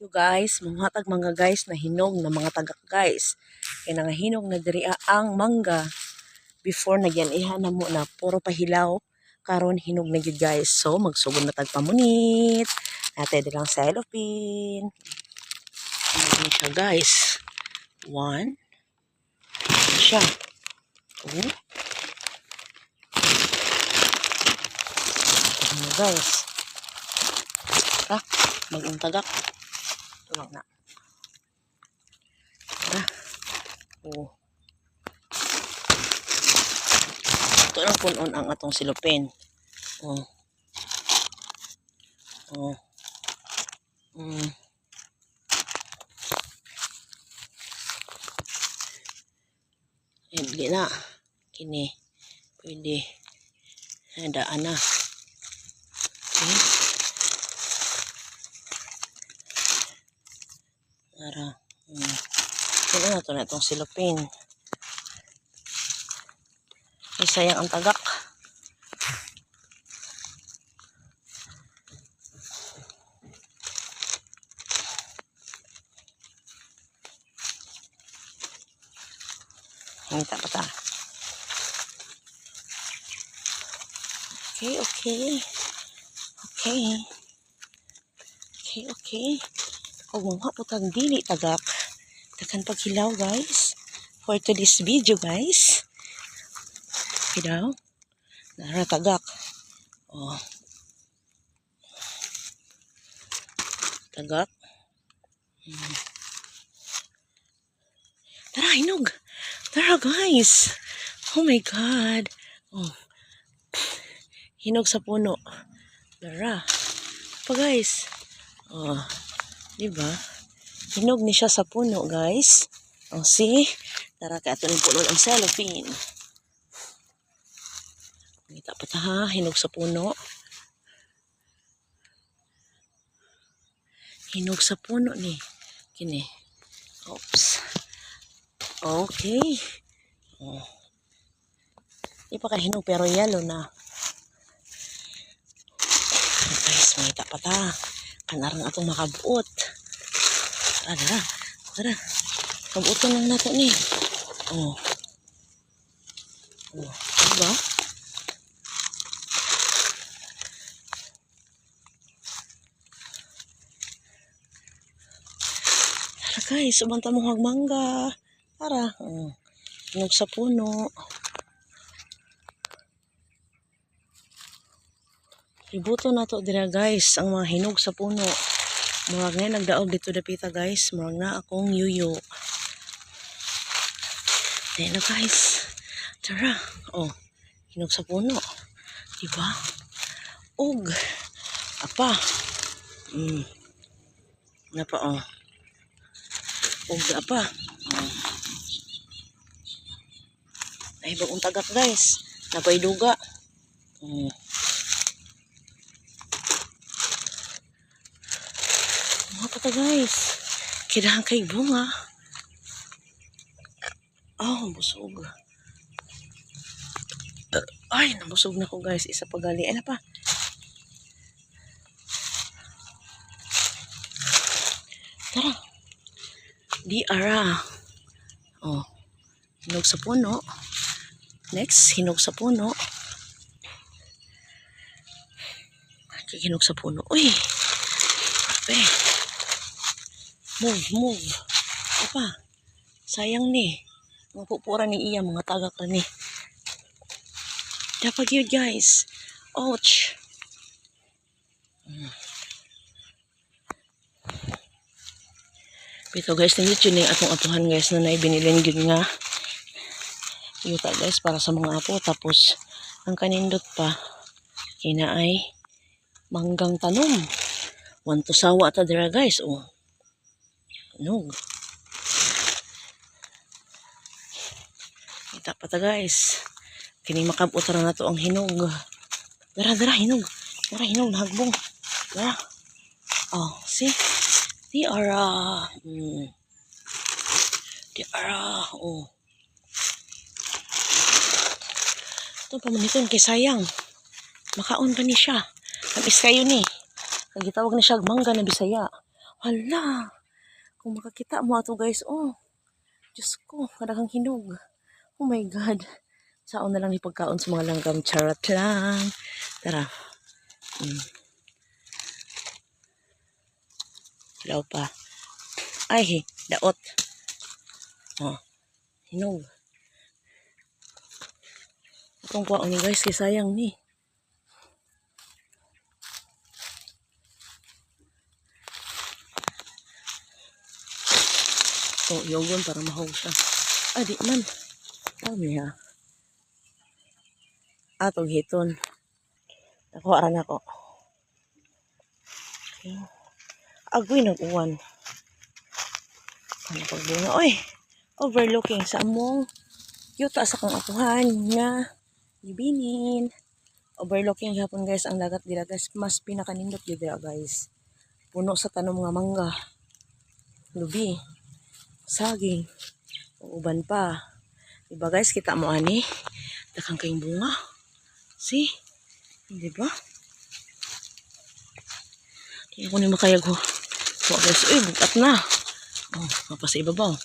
So guys, mga guys na hinog na mga tagak guys. Kaya nga hinog na diri ang mangga before nagyanihan na mo na puro pahilaw karon hinog na gyud guys. So magsugod na tagpamunit. Natin lang cellophane. Ano siya guys? 1 siya. 2 ano guys? Bagong tagak. Tulog na. Oh. Ito lang punon ang atong silupin. Oh. Oh. Hindi na. Kini. Pwede. Daan na. Okay. Para. Ito na ito na itong silupin. Sayang ang tagak. Hingita pa ta. Okay. Kung mga putang dili tagak. Takan paghilaw guys. For today's video guys. Hilaw. Nara tagak. Oh. Tagak. Tara, hinog. Tara guys. Oh my God. Oh. Hinog sa puno. Tara. Pa guys. Oh. Diba? Hinog ni siya sa puno guys. Oh, see? Tara ka ito ng puno ang cellophane. Kita pa ta ha. Hinog sa puno. Hinog sa puno ni. Kini. Oops. Okay. Oh. Di pa ka hinog pero yellow na. Guys, makita pa ta. Kanarang atong makabuot. Tara. Kabuoton lang nato ni. Oh. Diba? Tara guys, subanta mong hagmangga. Tara. Hinog sa puno. Ibuto na to dira guys, ang mga hinog sa puno. Murag na nagdaog dito dapita guys. Murag na akong yuyo. Dahil na guys. Tara. Oh, hinog sa puno. Diba? Og. Apa. Napa oh. Og apa. Ay bagong tagak guys. Napay duga. Mga pata guys. Kidahan kay bunga. Oh, busog. Ay, nabusog na ko guys. Isa pa gali. Ano pa? Tara. Di ara. Oh. Hinog sa puno. Next, hinog sa puno. Hinog sa puno. Uy. Ape. Move. Apa? Sayang ni. Mapupura ni iya mga tagak na ni. Dapat yun guys. Ouch. Ito guys, na yun yung atong apuhan guys na naibinilin yun nga. Yuta guys para sa mga apo. Tapos, ang kanindot pa, kina ay manggang tanom. Wanto sawa ta dira guys. Oh. Hinog. Kita pa ta guys. Kini makabutra na to ang hinog. Dara hinog. Dara hinog nahagbong. Dara. Oh, see? Tiara. Tiara. Oh. Ito pamaniton kay sayang. Makaon pa ni siya. Nabis kayo ni. Nagitawag na siya mangga na Bisaya. Hala. Kung makakita mo ato guys, oh. Diyos ko, kadakang hinog. Oh my God. Saon na lang ipagkaon sa mga langgam. Charot lang. Tara. Hilaw pa. Ay, daot. Oh, hinog. Itong kuwaon ni guys, kay sayang ni. Itong iyogon para mahog siya. Ah, di man. Dami ha. Atong hiton. Nakuha rin ako. Okay. Agoy nag-uwan. Ano pagbunga? Oy! Overlooking sa among yuta sa kang akuhan nga gibinin. Overlooking hapon guys ang dagat dira guys. Mas pinakanindot yun dira guys. Puno sa tanom nga mangga. Lubi. Saging. Uban pa. Diba guys, kita mo ani? Dakang kayong bunga. See? Diba? Di ako ni makayag ho. So guys, uy, bukat na. Oh, mapasa ibabaw.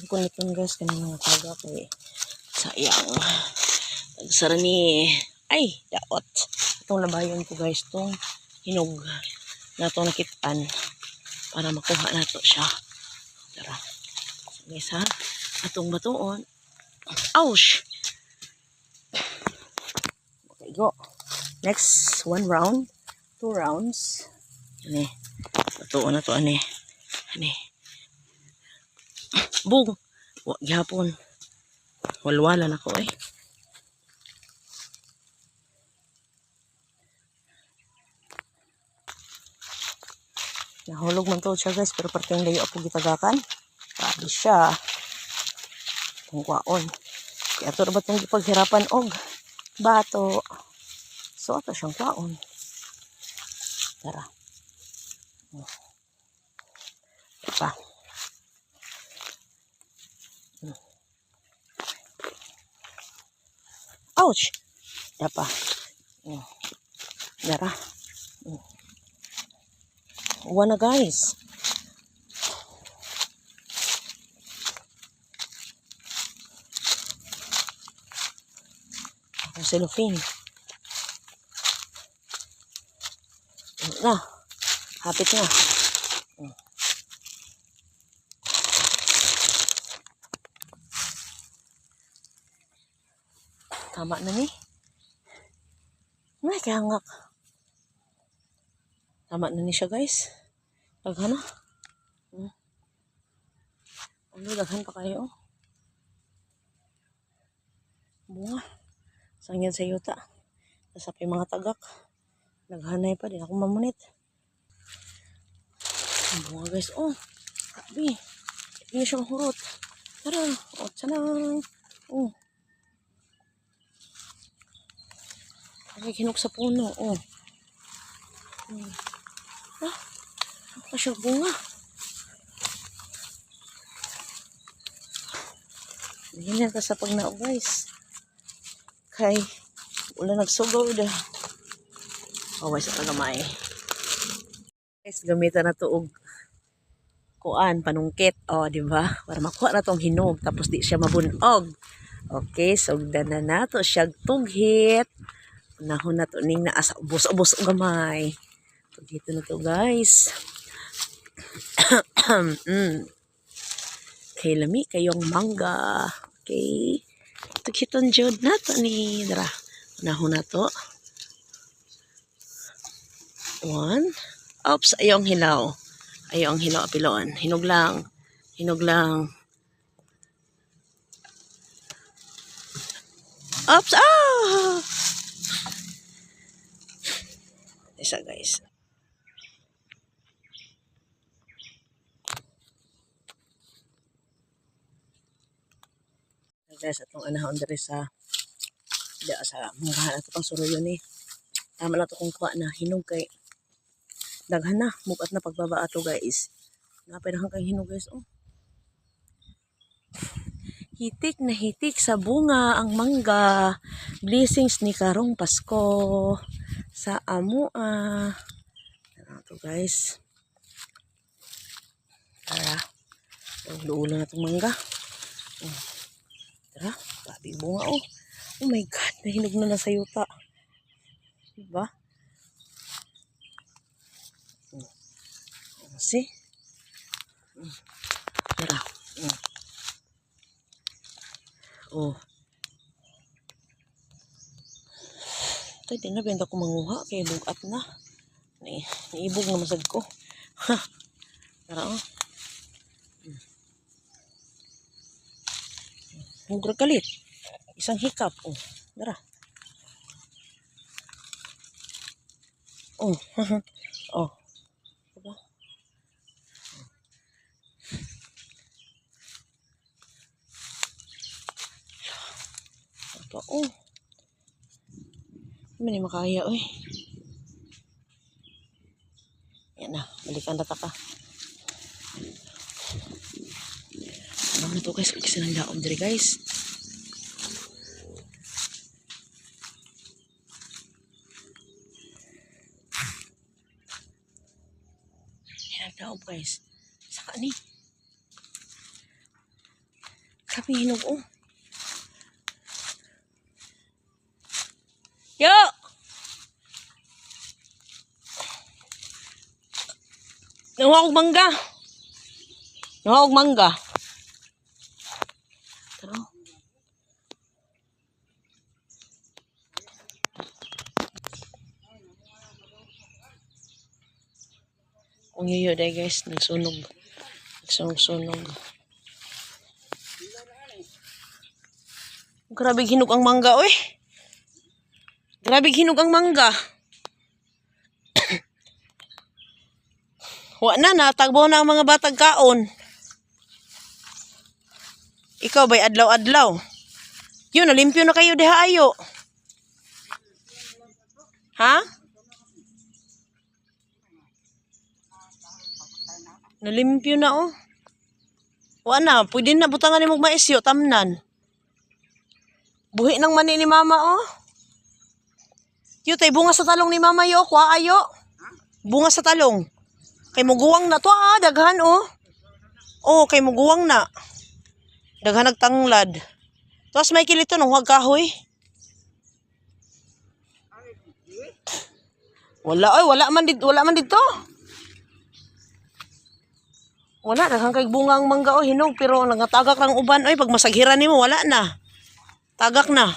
Ang kuniton guys, kanina nga taga kay sayang. Tagsara ni, ay, daot. Itong labayon ko guys, itong hinog na itong nakitaan para makuha na ito siya. Tara. So guys ha, atong batuon. Ouch! Okay, go. Next, 1 round. 2 rounds. Ani. Batuon na to, ani. Ani. Bug! Wag gihapon. Walwalan ako eh. Nahulog man to siya guys, pero parteng layo ako gitagakan. Sabi siya. Itong kwaon. Kaya ito na ba itong ipaghirapan og bato. So, ito siyang kwaon. Tara. Diba? Ouch! Diba? Tara. Uwan na guys. Ako cellophane. Na. Hapit na. Tama na ni. Ay, kahangak. Tama na ni siya guys. Daghan na. Ano, daghan pa kayo. Bunga. Sangyan sa yuta. Nasap yung mga tagak. Naghanay pa din ako mamunit. Bunga guys. Oh, kabi. Hindi siyang hurot. Tara. O, tsanang. Oh. Ay, hinok sa puno. Oh. Ah, apa siya bunga. Ganyan ka sa pagnao guys. Kay, wala nagsugaw dah. Away sa kagamay. Guys, gamitan na to og kuan, panungkit. O, di ba? Para makuha na tong hinog. Tapos di siya mabunog. Okay, so na nato siya tughit. Nahon na to ning naa sa ubos-ubos og gamay. So, dito na to guys. Okay, lami kayong mangga. Okay. Tughiton jud na to ni. Dara. Nahon na to. 1. Oops, ayong hilaw. Ayong hilaw apilon. Hinog lang. Hinog lang. Oops! Ah! Isa guys. Guys, atong anahon diri sa mungkahan ato pang suruyo ni. Tama na to kung kuha na hinog kay daghan na. Mukat na pagbaba ato guys. Napay na kang hinog guys. Oh. Hitik na hitik sa bunga ang mangga. Blessings ni karong Pasko. sa amua. Ito guys. Tara. Ulo na itong mangga. Tara. Babi bunga oh. Oh my God. Nahinog na sa yuta. Diba? See? Tara. Oh. Ito, di na benta ko manguha. Kaya bugat na. Niibog na masag ko. Tara oh. Huwag kalit. Isang hikap. Oh. Tara. Oh. Oh. Diba? Apa oh. Hindi makaya oy. Yan na, balikan data ka. Ano na to guys, kasi nang daom diri guys. Yan daom guys. Saka ni. Grabe hinog oh. Yo! Nawa og mangga. Nawa og mangga. Tara. Kung yuyo day guys, nagsunog. Nagsunog-sunog. Grabe hinog ang mangga oy. Grabe hinog ang mangga. Wa na, natagbo na ang mga batag kaon. Ikaw ba'y adlaw-adlaw? Yun, nalimpyo na kayo diha ayo. Ha? Nalimpyo na oh. Wa na, pwede na butangan ni mong maisyo, tamnan. Buhi ng mani ni mama oh. Yo, tay bunga sa talong ni mama yo, kwa ayo. Bunga sa talong. Kay muguwang na to ah, daghan oh. Oh, kay muguwang na. Daghan nagtanglad. Tapos may kilito nung huwag kahoy. Wala oy, wala man dito. Wala, daghan kay bunga ang mangga oh, hinog pero nangatagak lang uban oy, pag masaghiran nimo wala na. Tagak na.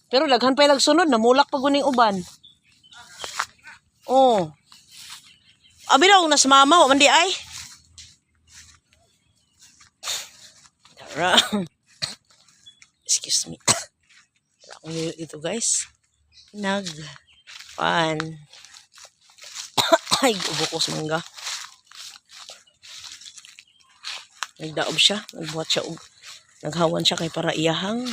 Pero daghan pa nagsunod, namulak pa guning uban. Oh. Abi daw nas mama, wa man di ay. Tara. Excuse me. Tara ko ito guys. Pan. Ay, ubukos mangga. Nagdaob siya, nagbuhat siya naghawan siya kay para iyahang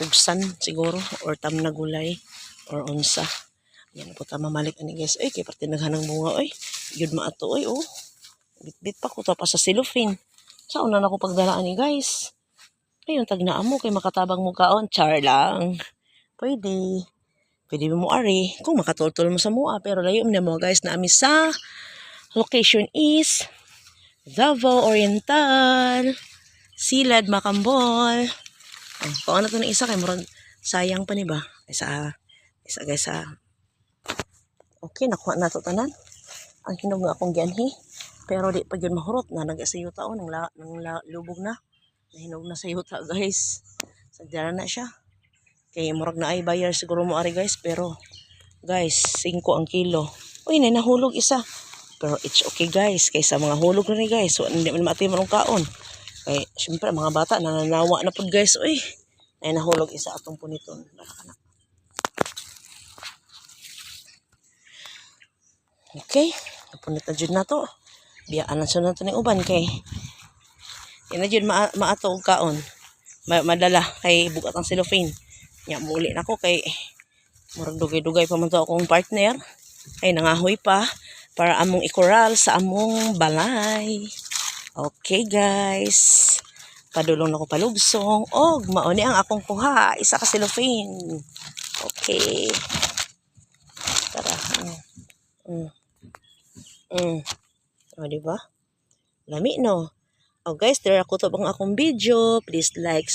pugsan siguro or tam na gulay or unsa. Yan po ta mamalik ani guys. Ay kay parte naghanang bunga oy. Yun maato oy oh. Bit pa ko ta pa sa cellophane. Sa una na ko pagdalaan ni guys. Ayun tagnaa mo kay makatabang mo kaon. Char lang. Pwede. Pwede mo ari kung makatultol mo sa mua pero layo na mo guys na ami sa location is Davao Oriental. Silad Macambol. Kung ano to na isa kay murag sayang pa ni ba? Isa guys sa okay, nakuha na to tanan. Ang hinog nga akong gianhi. Pero di pa yun mahurot na nag-sa yuta o nang lubog na. Nahinog na sa yuta guys. Sagdara na siya. Kaya murag na ay bayar siguro mo ari guys. Pero guys, 5 ang kilo. Uy, nahulog isa. Pero it's okay guys. Kaysa mga hulog na ni guys. So, hindi man mati manong kaon. Kaya syempre mga bata nananawa na po guys. Uy, nahulog isa atong puniton. Nakakanak. Okay, napunit na dyan na to. Biyaan na siya na to ng uban kay yan na dyan maato og kaon. Madala kay bukat ang cellophane. Nya muli na ko kay murag dugay-dugay pa man to akong partner. Ay nangahoy pa para among ikoral sa among balay. Okay guys. Padulong na ko palugsong. Og mao ni ang akong kuha isa ka cellophane. Okay. Tara. O, diba? Lami, no? Oh, guys, there ako to bang akong video. Please like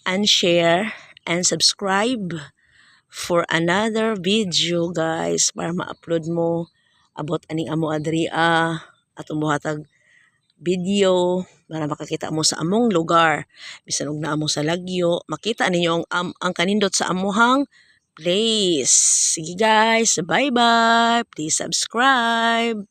and share and subscribe for another video, guys, para ma-upload mo abot aning amo adria at umuhatag video para makakita mo sa among lugar. Bisan og naa mo sa lagyo, makita ninyo ang kanindot sa amuhang place. Sige guys, bye-bye. Please subscribe.